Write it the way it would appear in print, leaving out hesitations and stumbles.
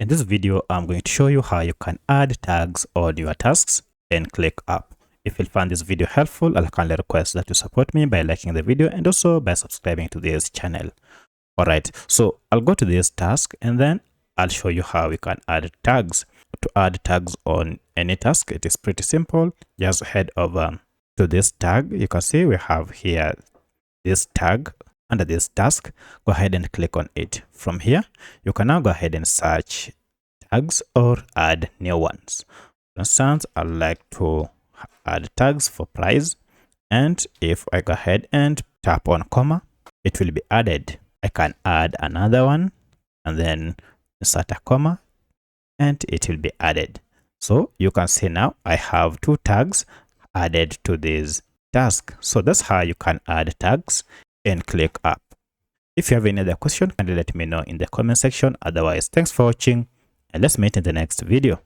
In this video, I'm going to show you how you can add tags on your tasks in ClickUp. If you find this video helpful, I'll kindly request that you support me by liking the video and also by subscribing to this channel. Alright, so I'll go to this task and then I'll show you how we can add tags. To add tags on any task, it is pretty simple. Just head over to this tag. You can see we have here this tag. Under this task, go ahead and click on it. From here, you can now go ahead and search tags or add new ones. For instance, I'd like to add tags for price, and if I go ahead and tap on comma, it will be added. I can add another one and then insert a comma and it will be added. So you can see now I have two tags added to this task. So that's how you can add tags in ClickUp. If you have any other question, kindly let me know in the comment section. Otherwise, thanks for watching and let's meet in the next video.